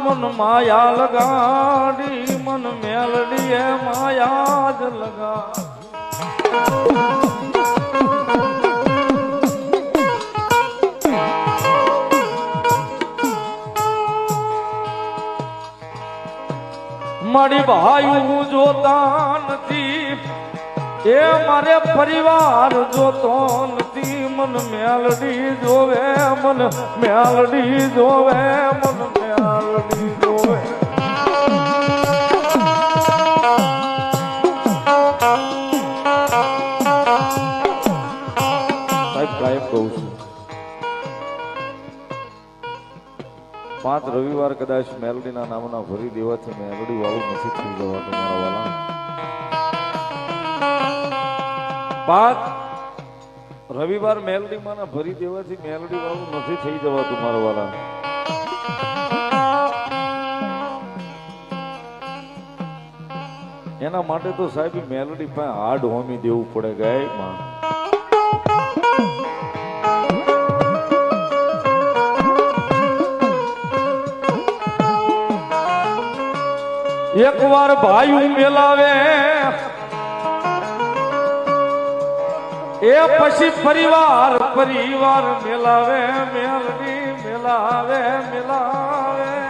મન માયા લગાડી મન મેલડી એ માયા જ લગા મારી ભાઈ જોતા નથી એ મારે પરિવાર જોતો નથી મન મેલડી જોવે મન મેલડી જોવે મન મેલડી જોવે સાહેબ કાયમ કહું છું 5 રવિવાર કદાચ મેલડીના નામના ભરી દેવાથી મેલડી વાળું નથી થઈ જવાતું મારા વાલા 5 રવિવાર મેલડી માં ભરી દેવાથી મેલડી વાળું નથી થઈ જવાતું મારા વાલા એના માટે તો સાહેબ મેલડી પાસે હાડ હોમી દેવું પડે ગાય માં એક વાર ભાઈ મેલાવે એ પછી પરિવાર મેલાવે મેલડી મેલાવે મેલાવે